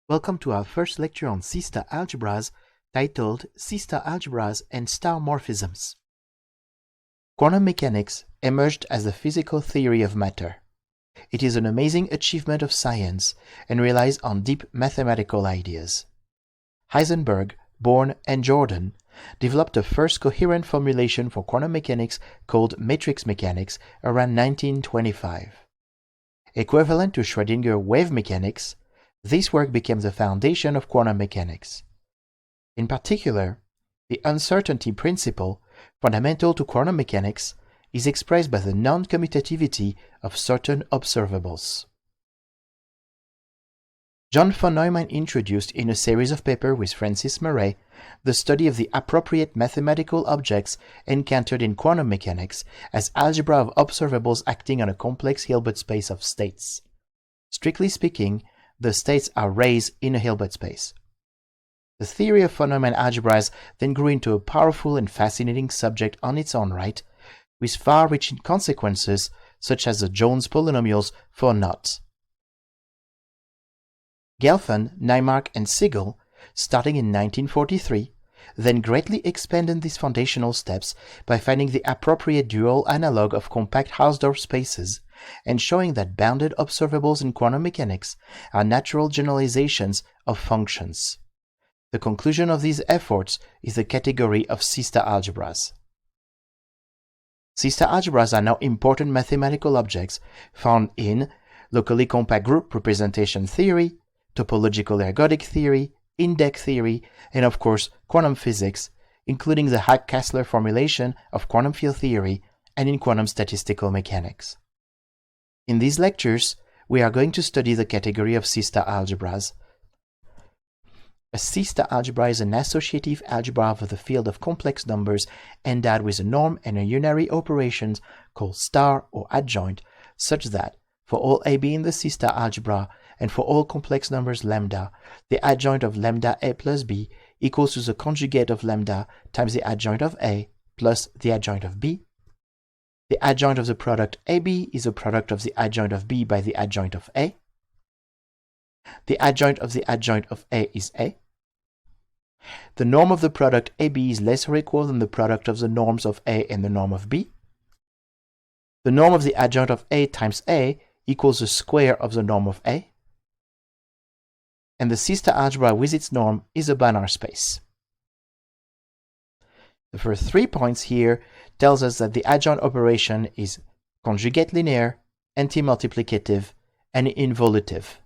Welcome to our first lecture on C-star algebras, titled C-star algebras and star morphisms. Quantum mechanics emerged as a physical theory of matter. It is an amazing achievement of science and relies on deep mathematical ideas. Heisenberg, Born, and Jordan developed the first coherent formulation for quantum mechanics called matrix mechanics around 1925. Equivalent to Schrödinger wave mechanics, this work became the foundation of quantum mechanics. In particular, the uncertainty principle, fundamental to quantum mechanics, is expressed by the non-commutativity of certain observables. John von Neumann introduced in a series of papers with Francis Murray the study of the appropriate mathematical objects encountered in quantum mechanics as algebra of observables acting on a complex Hilbert space of states. Strictly speaking, the states are rays in a Hilbert space. The theory of von Neumann algebras then grew into a powerful and fascinating subject on its own right, with far-reaching consequences such as the Jones polynomials for knots. Gelfand, Naimark, and Siegel, starting in 1943, then greatly expanded these foundational steps by finding the appropriate dual analog of compact Hausdorff spaces and showing that bounded observables in quantum mechanics are natural generalizations of functions. The conclusion of these efforts is the category of C-star algebras. C-star algebras are now important mathematical objects found in locally compact group representation theory, topological ergodic theory, index theory, and of course quantum physics, including the Haack-Kastler formulation of quantum field theory and in quantum statistical mechanics. In these lectures, we are going to study the category of C-star algebras. A C-star algebra is an associative algebra of the field of complex numbers endowed with a norm and a unary operations called star or adjoint, such that for all AB in the C-star algebra and for all complex numbers lambda, the adjoint of lambda A plus B equals to the conjugate of lambda times the adjoint of A plus the adjoint of B. The adjoint of the product AB is the product of the adjoint of B by the adjoint of A. The adjoint of the adjoint of A is A. The norm of the product AB is less or equal than the product of the norms of A and the norm of B. The norm of the adjoint of A times A equals the square of the norm of A. And the C-star algebra with its norm is a Banach space. The first 3 points here tells us that the adjoint operation is conjugate linear, anti-multiplicative, and involutive.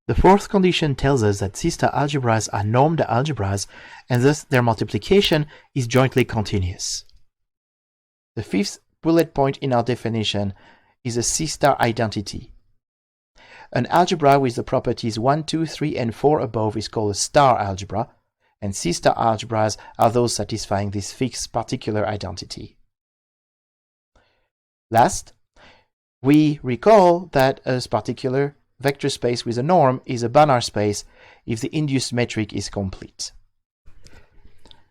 The fourth condition tells us that C-star algebras are normed algebras, and thus their multiplication is jointly continuous. The fifth bullet point in our definition is a C-star identity. An algebra with the properties 1, 2, 3, and 4 above is called a star algebra, and C-star algebras are those satisfying this fixed particular identity. Last, we recall that a particular vector space with a norm is a Banach space if the induced metric is complete.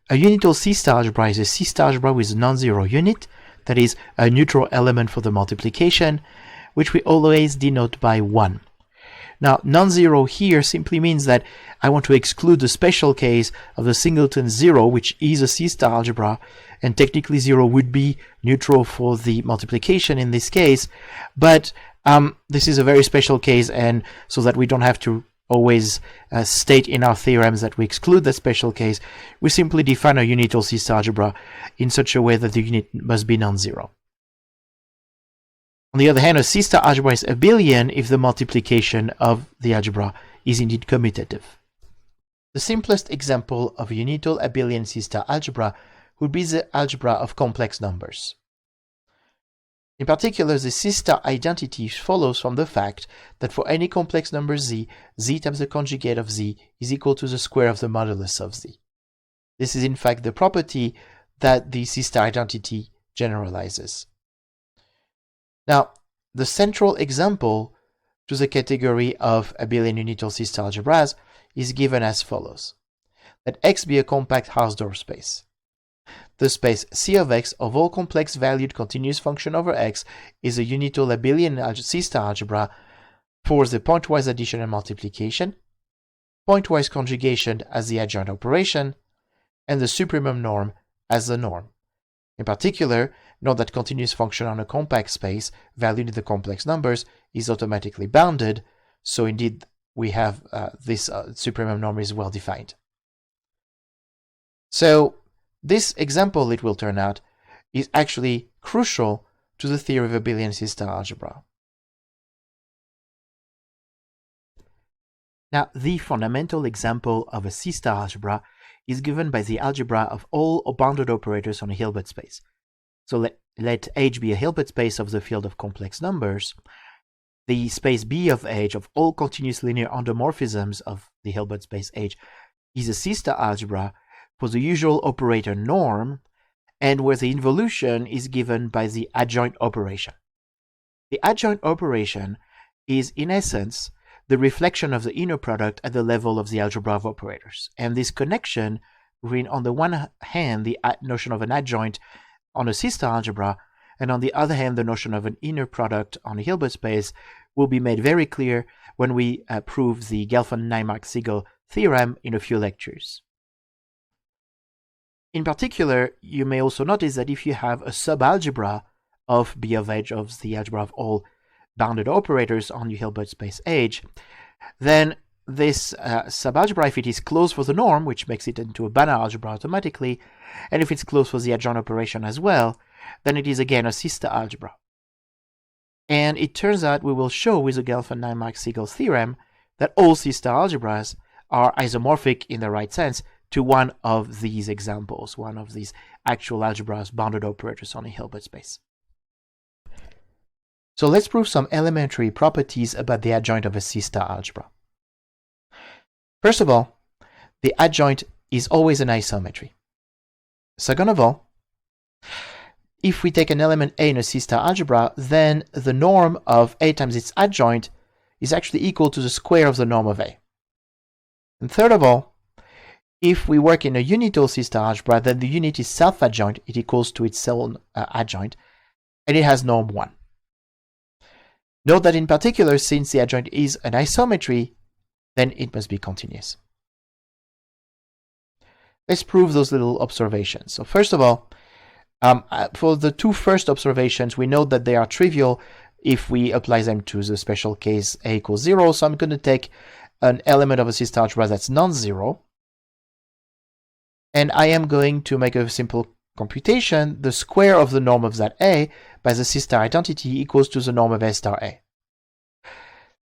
A unital C-star algebra is a C-star algebra with a non-zero unit, that is, a neutral element for the multiplication, which we always denote by 1. Now, non-zero here simply means that I want to exclude the special case of the singleton 0, which is a C-star algebra, and technically 0 would be neutral for the multiplication in this case, but this is a very special case, and so that we don't have to always state in our theorems that we exclude that special case, we simply define a unital C-star algebra in such a way that the unit must be non-zero. On the other hand, a C-star algebra is abelian if the multiplication of the algebra is indeed commutative. The simplest example of a unital abelian C-star algebra would be the algebra of complex numbers. In particular, the C-star identity follows from the fact that for any complex number z, z times the conjugate of z is equal to the square of the modulus of z. This is in fact the property that the C-star identity generalizes. Now, the central example to the category of abelian unital C-star algebras is given as follows. Let X be a compact Hausdorff space. The space C of X of all complex valued continuous function over X is a unital abelian C-star algebra for the pointwise addition and multiplication, pointwise conjugation as the adjoint operation, and the supremum norm as the norm. In particular, note that continuous function on a compact space valued in the complex numbers is automatically bounded, so indeed we have this supremum norm is well defined. So this example, it will turn out, is actually crucial to the theory of abelian C-star algebra. Now, the fundamental example of a C-star algebra is given by the algebra of all bounded operators on a Hilbert space. So let H be a Hilbert space of the field of complex numbers. The space B of H of all continuous linear endomorphisms of the Hilbert space H is a C-star algebra for the usual operator norm, and where the involution is given by the adjoint operation. The adjoint operation is, in essence, the reflection of the inner product at the level of the algebra of operators. And this connection between, on the one hand, the notion of an adjoint on a C-star algebra, and on the other hand, the notion of an inner product on a Hilbert space will be made very clear when we prove the Gelfand-Naimark-Siegel theorem in a few lectures. In particular, you may also notice that if you have a subalgebra of B of H of the algebra of all bounded operators on your Hilbert space H, then this subalgebra, if it is closed for the norm, which makes it into a Banach algebra automatically, and if it's closed for the adjoint operation as well, then it is again a C-star algebra. And it turns out we will show with the Gelfand-Naimark-Siegel theorem that all C-star algebras are isomorphic in the right sense to one of these examples, one of these actual algebras, bounded operators on a Hilbert space. So let's prove some elementary properties about the adjoint of a C-star algebra. First of all, the adjoint is always an isometry. Second of all, if we take an element A in a C-star algebra, then the norm of A times its adjoint is actually equal to the square of the norm of A. And third of all, if we work in a unital C-star algebra, then the unit is self-adjoint, it equals to its own adjoint, and it has norm 1. Note that in particular, since the adjoint is an isometry, then it must be continuous. Let's prove those little observations. So first of all, for the two first observations, we know that they are trivial if we apply them to the special case A equals 0. So I'm going to take an element of a C-star algebra that's non-zero, and I am going to make a simple computation. The square of the norm of that A by the C-star identity equals to the norm of A star A.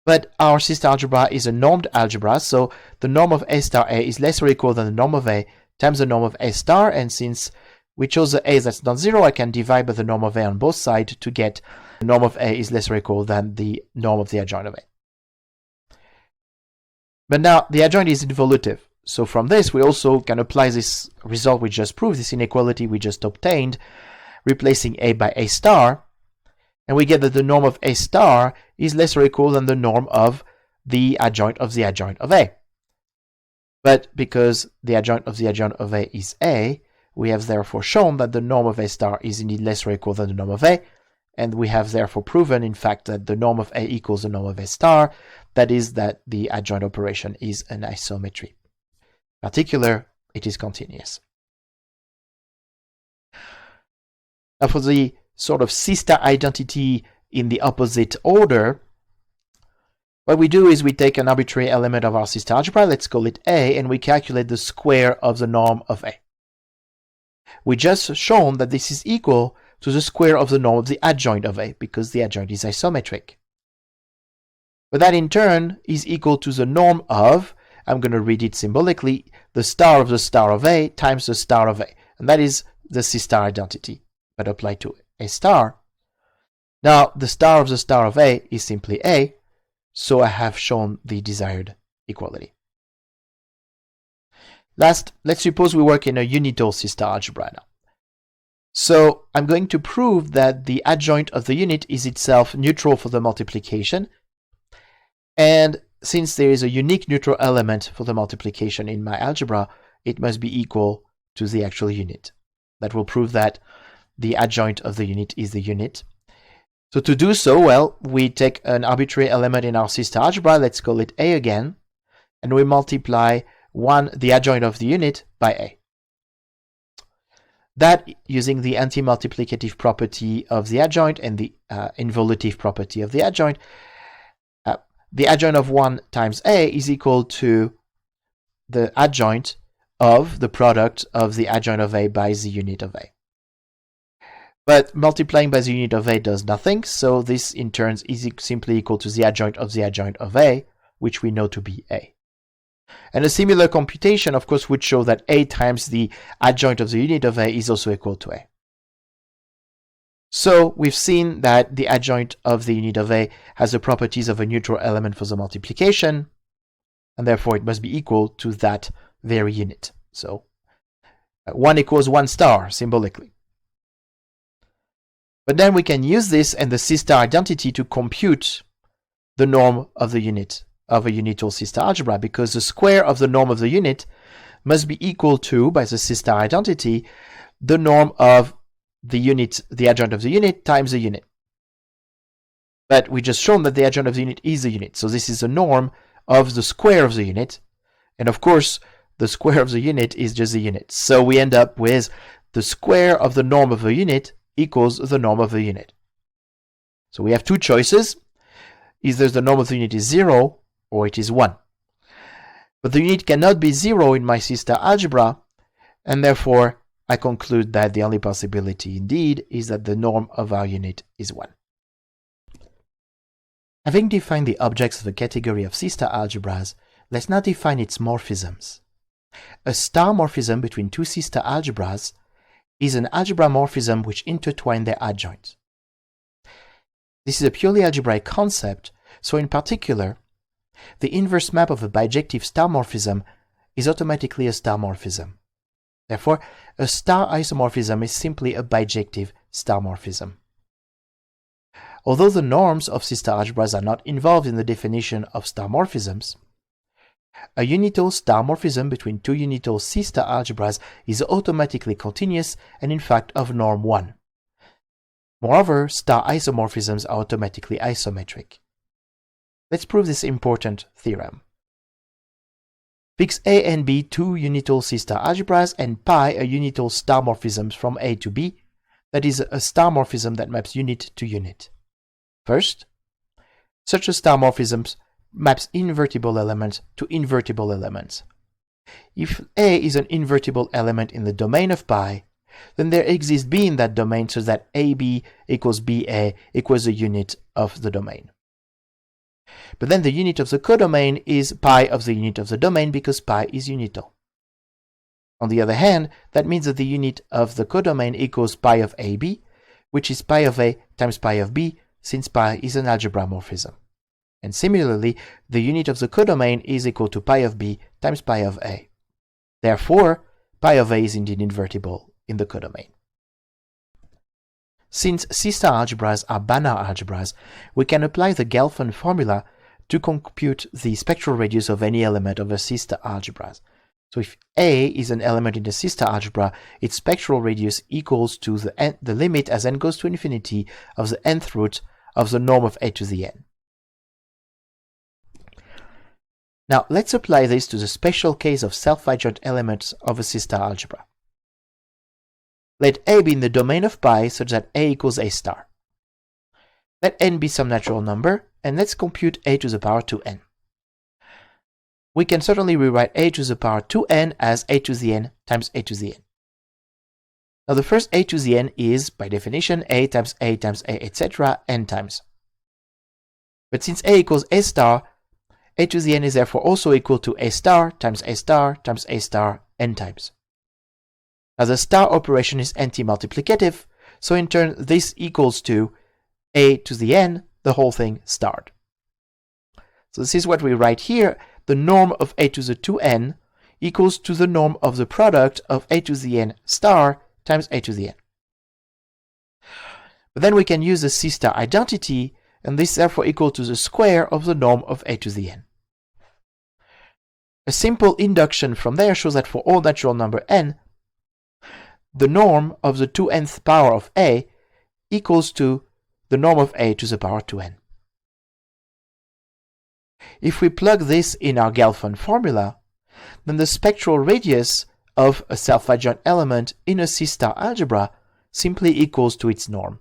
But our C-star algebra is a normed algebra, so the norm of A star A is less or equal than the norm of A times the norm of A star, and since we chose the A that's non-zero, I can divide by the norm of A on both sides to get the norm of A is less or equal than the norm of the adjoint of A. But now the adjoint is involutive. So from this, we also can apply this result we just proved, this inequality we just obtained, replacing A by A star, and we get that the norm of A star is less or equal than the norm of the adjoint of A. But because the adjoint of A is A, we have therefore shown that the norm of A star is indeed less or equal than the norm of A, and we have therefore proven, in fact, that the norm of A equals the norm of A star, that is, that the adjoint operation is an isometry. In particular, it is continuous. Now for the sort of C-star identity in the opposite order, what we do is we take an arbitrary element of our C-star algebra, let's call it A, and we calculate the square of the norm of A. We just shown that this is equal to the square of the norm of the adjoint of A, because the adjoint is isometric. But that in turn is equal to the norm of, I'm going to read it symbolically, the star of A times the star of A. And that is the C-star identity, but applied to A star. Now, the star of A is simply A, so I have shown the desired equality. Last, let's suppose we work in a unital C-star algebra now. So I'm going to prove that the adjoint of the unit is itself neutral for the multiplication, and since there is a unique neutral element for the multiplication in my algebra, it must be equal to the actual unit. That will prove that the adjoint of the unit is the unit. So to do so, well, we take an arbitrary element in our C-star algebra, let's call it A again, and we multiply the adjoint of the unit, by A. That, using the anti-multiplicative property of the adjoint and the involutive property of the adjoint of 1 times A is equal to the adjoint of the product of the adjoint of A by the unit of A. But multiplying by the unit of A does nothing, so this in turn is simply equal to the adjoint of A, which we know to be A. And a similar computation, of course, would show that A times the adjoint of the unit of A is also equal to A. So we've seen that the adjoint of the unit of A has the properties of a neutral element for the multiplication, and therefore it must be equal to that very unit. So 1 equals 1 star, symbolically. But then we can use this and the C-star identity to compute the norm of the unit of a unital C-star algebra, because the square of the norm of the unit must be equal to, by the C-star identity, the norm of the unit, the adjoint of the unit, times the unit. But we just shown that the adjoint of the unit is the unit, so this is the norm of the square of the unit, and of course the square of the unit is just the unit. So we end up with the square of the norm of the unit equals the norm of the unit. So we have two choices. Either the norm of the unit is 0 or it is 1. But the unit cannot be 0 in my C-star algebra, and therefore I conclude that the only possibility indeed is that the norm of our unit is 1. Having defined the objects of the category of C-star algebras, let's now define its morphisms. A star morphism between two C-star algebras is an algebra morphism which intertwine their adjoints. This is a purely algebraic concept, so in particular, the inverse map of a bijective star morphism is automatically a star morphism. Therefore, a star isomorphism is simply a bijective star morphism. Although the norms of C-star algebras are not involved in the definition of star morphisms, a unital star morphism between two unital C-star algebras is automatically continuous and in fact of norm 1. Moreover, star isomorphisms are automatically isometric. Let's prove this important theorem. Fix A and B two unital C-star algebras and pi a unital star morphism from A to B, that is a star morphism that maps unit to unit. First, such a star morphism maps invertible elements to invertible elements. If A is an invertible element in the domain of pi, then there exists B in that domain such that AB equals BA equals the unit of the domain. But then the unit of the codomain is pi of the unit of the domain because pi is unital. On the other hand, that means that the unit of the codomain equals pi of AB, which is pi of A times pi of B, since pi is an algebra morphism. And similarly, the unit of the codomain is equal to pi of B times pi of A. Therefore, pi of A is indeed invertible in the codomain. Since C-star algebras are Banach algebras, we can apply the Gelfand formula to compute the spectral radius of any element of a C-star algebras. So if A is an element in the C-star algebra, its spectral radius equals to the limit as n goes to infinity of the nth root of the norm of A to the n. Now let's apply this to the special case of self-adjoint elements of a C-star algebra. Let A be in the domain of pi such that A equals A star. Let n be some natural number, and let's compute A to the power 2n. We can certainly rewrite A to the power 2n as A to the n times A to the n. Now the first A to the n is, by definition, A times A times A, etc., n times. But since A equals A star, A to the n is therefore also equal to A star times A star times A star n times. Now the star operation is anti-multiplicative, so in turn this equals to A to the n, the whole thing starred. So this is what we write here. The norm of A to the 2n equals to the norm of the product of A to the n star times A to the n. But then we can use the C star identity, and this is therefore equal to the square of the norm of A to the n. A simple induction from there shows that for all natural number n, the norm of the 2nth power of A equals to the norm of A to the power 2n. If we plug this in our Gelfand formula, then the spectral radius of a self-adjoint element in a C-star algebra simply equals to its norm.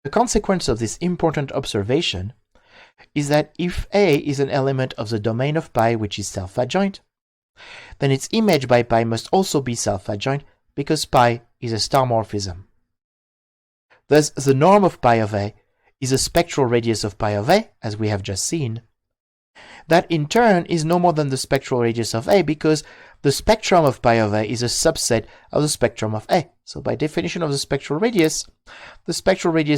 The consequence of this important observation is that if A is an element of the domain of pi which is self-adjoint, then its image by pi must also be self-adjoint because pi is a star morphism. Thus, the norm of pi of A is a spectral radius of pi of A, as we have just seen. That in turn is no more than the spectral radius of A because the spectrum of pi of A is a subset of the spectrum of A. So by definition of the spectral radius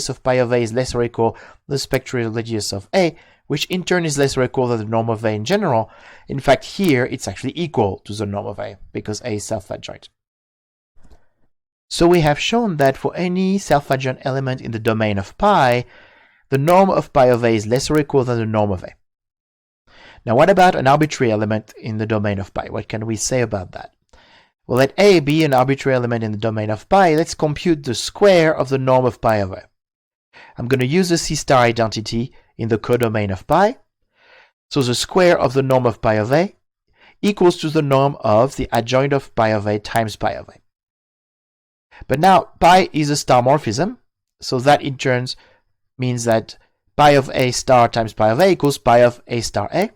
of pi of A is less or equal to the spectral radius of A, which in turn is less or equal to the norm of A in general. In fact, here it's actually equal to the norm of A because A is self-adjoint. So we have shown that for any self-adjoint element in the domain of pi, the norm of pi of A is less or equal than the norm of A. Now what about an arbitrary element in the domain of pi? What can we say about that? Well, let A be an arbitrary element in the domain of pi. Let's compute the square of the norm of pi of A. I'm going to use the C-star identity in the codomain of pi. So the square of the norm of pi of A equals to the norm of the adjoint of pi of A times pi of A. But now pi is a star morphism, so that in turn means that pi of A star times pi of A equals pi of A star A.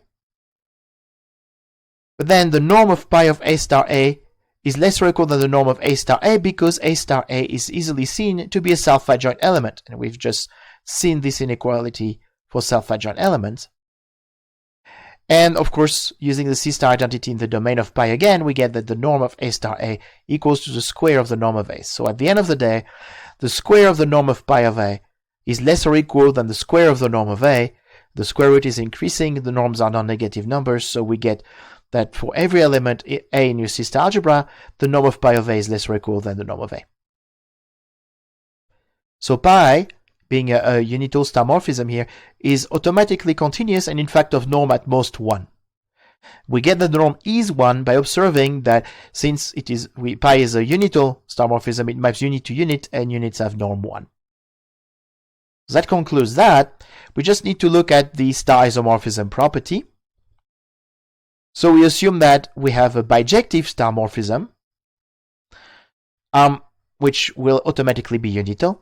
But then the norm of pi of A star A is less or equal than the norm of A star A because A star A is easily seen to be a self-adjoint element. And we've just seen this inequality for self-adjoint elements. And of course, using the C-star identity in the domain of pi again, we get that the norm of A star A equals to the square of the norm of A. So at the end of the day, the square of the norm of pi of A is less or equal than the square of the norm of A. The square root is increasing, the norms are non-negative numbers, so we get that for every element A in your C-star algebra, the norm of pi of A is less or equal than the norm of A. So pi, being a unital star morphism here, is automatically continuous and in fact of norm at most 1. We get that the norm is 1 by observing that since pi is a unital star morphism, it maps unit to unit and units have norm 1. So that concludes that. We just need to look at the star isomorphism property. So we assume that we have a bijective star morphism, which will automatically be unital,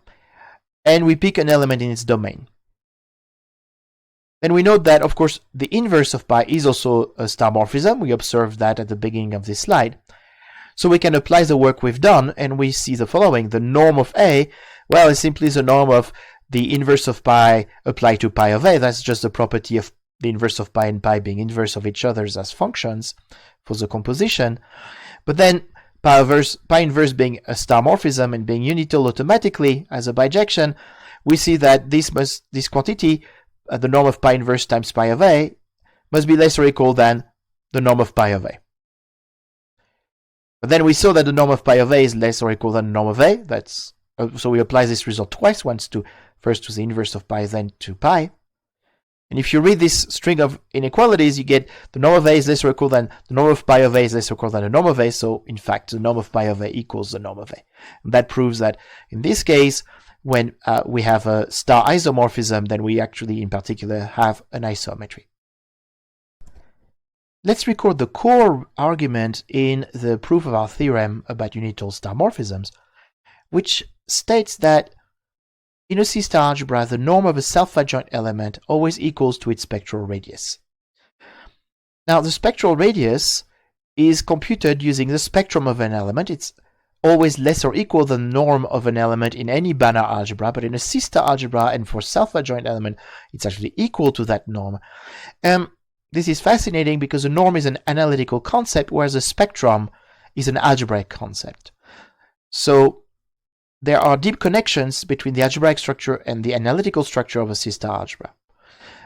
and we pick an element in its domain. Then we note that, of course, the inverse of pi is also a star morphism. We observed that at the beginning of this slide. So we can apply the work we've done, and we see the following. The norm of A, well, is simply the norm of the inverse of pi applied to pi of A. That's just the property of the inverse of pi and pi being inverse of each other as functions for the composition. But then pi inverse being a star morphism and being unital automatically as a bijection, we see that this quantity, the norm of pi inverse times pi of A, must be less or equal than the norm of pi of A. But then we saw that the norm of pi of A is less or equal than the norm of A. So we apply this result twice, first to the inverse of pi, then to pi. And if you read this string of inequalities, you get the norm of A is less or equal than the norm of pi of A is less or equal than the norm of A. So in fact, the norm of pi of A equals the norm of A. And that proves that in this case, when we have a star isomorphism, then we actually in particular have an isometry. Let's record the core argument in the proof of our theorem about unital star morphisms, which states that in a C-star algebra, the norm of a self-adjoint element always equals to its spectral radius. Now, the spectral radius is computed using the spectrum of an element. It's always less or equal than the norm of an element in any Banach algebra, but in a C-star algebra and for self-adjoint element, it's actually equal to that norm. This is fascinating because the norm is an analytical concept, whereas the spectrum is an algebraic concept. So there are deep connections between the algebraic structure and the analytical structure of a C-star algebra.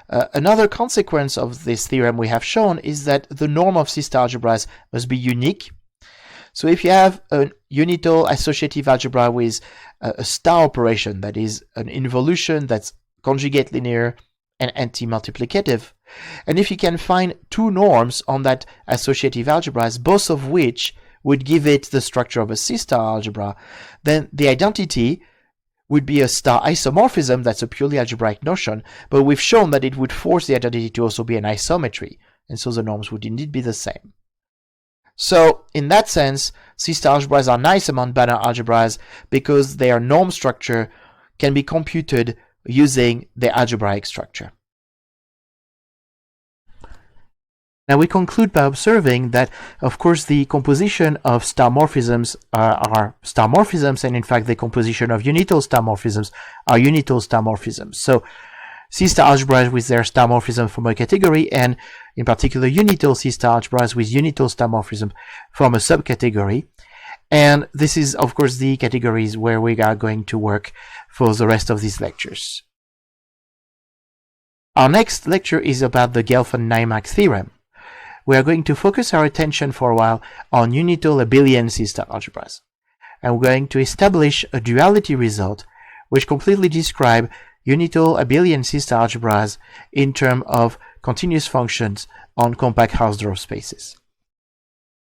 Another consequence of this theorem we have shown is that the norm of C-star algebras must be unique. So if you have a unital associative algebra with a star operation, that is an involution that's conjugate linear and anti-multiplicative, and if you can find two norms on that associative algebras, both of which would give it the structure of a C-star algebra, then the identity would be a star isomorphism. That's a purely algebraic notion, but we've shown that it would force the identity to also be an isometry, and so the norms would indeed be the same. So in that sense, C-star algebras are nice among Banach algebras because their norm structure can be computed using the algebraic structure. Now we conclude by observing that, of course, the composition of star morphisms are star morphisms, and in fact the composition of unital star morphisms are unital star morphisms. So C-star algebras with their star morphism form a category, and in particular unital C-star algebras with unital star morphism form a subcategory. And this is, of course, the categories where we are going to work for the rest of these lectures. Our next lecture is about the Gelfand-Naimark theorem. We are going to focus our attention for a while on unital abelian C-star algebras. And we're going to establish a duality result which completely describes unital abelian C-star algebras in terms of continuous functions on compact Hausdorff spaces.